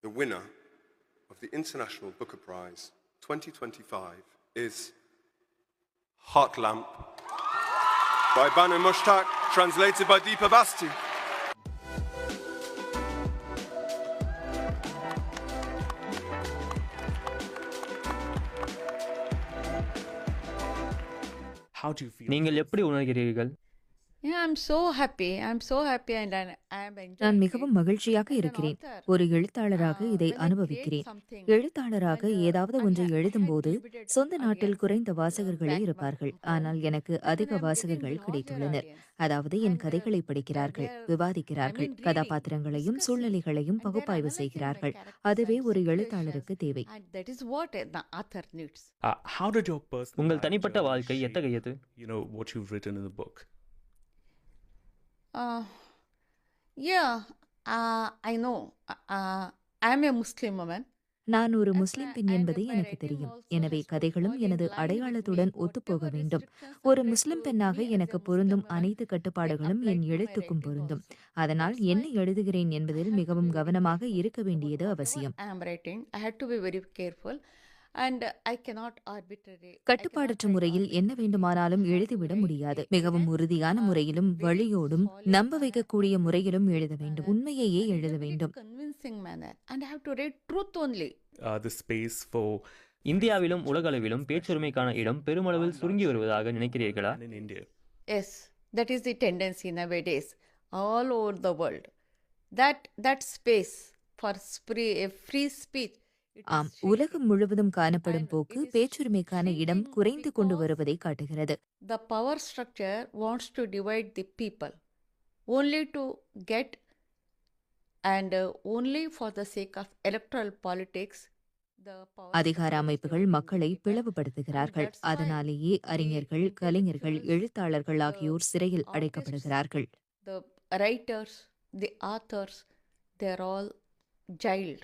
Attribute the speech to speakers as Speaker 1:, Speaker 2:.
Speaker 1: The winner of the International Booker Prize 2025 is Heartlamp by Banu Mushtaq, translated by Deepa Basti.
Speaker 2: How do you feel?
Speaker 3: நீங்கள் எப்படி உணர்கிறீர்கள்?
Speaker 4: Yeah, I'm so happy. I'm so happy and I am enjoying
Speaker 5: நான்
Speaker 4: it.
Speaker 5: மிகவும் மகிழ்ச்சியாக
Speaker 4: As an
Speaker 5: இருக்கிறேன்.
Speaker 4: author,
Speaker 5: ஒரு எழுத்தாளராக இதை
Speaker 4: when I create
Speaker 5: அனுபவிக்கிறேன்.
Speaker 4: something,
Speaker 5: எழுத்தாளராக
Speaker 4: when,
Speaker 5: ஏதாவது
Speaker 4: I
Speaker 5: ஒன்றை
Speaker 4: had
Speaker 5: எழுதும்போது
Speaker 4: limited
Speaker 5: சொந்த நாட்டில்
Speaker 4: audience,
Speaker 5: குறைந்த வாசகர்களே
Speaker 4: back
Speaker 5: இருப்பார்கள்.
Speaker 4: home,
Speaker 5: ஆனால் எனக்கு
Speaker 4: and
Speaker 5: அதிக
Speaker 4: I'm getting
Speaker 5: வாசகர்கள்
Speaker 4: larger
Speaker 5: கிடைத்துள்ளனர்.
Speaker 4: audience.
Speaker 5: அதாவது என்
Speaker 4: And,
Speaker 5: கதைகளை படிக்கிறார்கள்,
Speaker 4: they are-
Speaker 5: விவாதிக்கிறார்கள்,
Speaker 4: I mean,
Speaker 5: கதாபாத்திரங்களையும்
Speaker 4: reading,
Speaker 5: சூழ்நிலைகளையும்
Speaker 4: and they're
Speaker 5: பகுப்பாய்வு
Speaker 4: analyzing my
Speaker 5: செய்கிறார்கள்.
Speaker 4: characters
Speaker 5: அதுவே
Speaker 4: and
Speaker 5: ஒரு
Speaker 4: situations.
Speaker 5: எழுத்தாளருக்கு தேவை.
Speaker 4: And that is what an author needs.
Speaker 2: How did your personal
Speaker 3: உங்கள்
Speaker 2: life
Speaker 3: தனிப்பட்ட
Speaker 2: journey
Speaker 3: வாழ்க்கை
Speaker 2: shape,
Speaker 3: எத்தகையது?
Speaker 2: what you've written in the book?
Speaker 4: Yeah, I know. I'm a Muslim woman.
Speaker 5: நான் ஒரு
Speaker 4: And
Speaker 5: Muslim
Speaker 4: my-
Speaker 5: பெண்
Speaker 4: and
Speaker 5: என்பது
Speaker 4: my
Speaker 5: எனக்கு
Speaker 4: writing
Speaker 5: தெரியும்.
Speaker 4: also
Speaker 5: எனவே
Speaker 4: has to
Speaker 5: கதைகளும்
Speaker 4: fall in
Speaker 5: எனது
Speaker 4: line with
Speaker 5: அடையாளத்துடன்
Speaker 4: me.
Speaker 5: ஒத்துப்போக
Speaker 4: Whatever
Speaker 5: வேண்டும்.
Speaker 4: restrictions
Speaker 5: ஒரு
Speaker 4: apply
Speaker 5: முஸ்லிம்
Speaker 4: to
Speaker 5: பெண்ணாக
Speaker 4: me as a
Speaker 5: எனக்கு
Speaker 4: Muslim
Speaker 5: பொருந்தும்
Speaker 4: woman,
Speaker 5: அனைத்து கட்டுப்பாடுகளும்
Speaker 4: apply
Speaker 5: N
Speaker 4: to my
Speaker 5: எழுத்துக்கும்
Speaker 4: writing
Speaker 5: பொருந்தும்.
Speaker 4: also.
Speaker 5: அதனால்
Speaker 4: That's
Speaker 5: என்ன
Speaker 4: why
Speaker 5: எழுதுகிறேன்
Speaker 4: I
Speaker 5: என்பதில்
Speaker 4: have to
Speaker 5: மிகவும்
Speaker 4: be very
Speaker 5: கவனமாக
Speaker 4: careful
Speaker 5: இருக்க
Speaker 4: about
Speaker 5: வேண்டியது
Speaker 4: whatever
Speaker 5: அவசியம்.
Speaker 4: I am writing. I had to be very careful, and I cannot arbitrarily.
Speaker 5: கட்டுப்பாடற்ற முறையில் என்ன வேண்டுமானாலும் எழுதிவிட முடியாது. மிகவும் உறுதியான முறையிலும் வழியோடும் நம்ப வைக்கக்கூடிய முறையிலும் எழுத வேண்டும். உண்மையையே எழுத வேண்டும்.
Speaker 4: Convincing manner, and I have to write truth only.
Speaker 2: The space for
Speaker 3: இந்தியாவிலும் உலகளவிலும் பேச்சுரிமைக்கான இடம் பெருமளவில் சுருங்கி வருவதாக நினைக்கிறீர்களா?
Speaker 2: and in India.
Speaker 4: Yes, that is the tendency nowadays all over the world. That space for free speech. it is
Speaker 5: ஆம்,
Speaker 4: shrinking.
Speaker 5: உலகம் முழுவதும் காணப்படும்
Speaker 4: And
Speaker 5: போக்கு
Speaker 4: it is
Speaker 5: பேச்சுரிமைக்கான இடம்
Speaker 4: shrinking
Speaker 5: குறைந்து கொண்டு
Speaker 4: because
Speaker 5: வருவதை காட்டுகிறது.
Speaker 4: The power structure wants to divide the people only to get and only for the sake of electoral politics. The power
Speaker 5: அதிகார
Speaker 4: structure is
Speaker 5: அமைப்புகள்
Speaker 4: dividing
Speaker 5: மக்களை
Speaker 4: the people.
Speaker 5: பிளவுபடுத்துகிறார்கள்.
Speaker 4: And that's why
Speaker 5: அதனாலேயே அறிஞர்கள்,
Speaker 4: the
Speaker 5: கலைஞர்கள்,
Speaker 4: intellectuals,
Speaker 5: எழுத்தாளர்கள்
Speaker 4: the
Speaker 5: ஆகியோர் சிறையில்
Speaker 4: artists,
Speaker 5: அடைக்கப்படுகிறார்கள்.
Speaker 4: the writers, the authors, they're all jailed.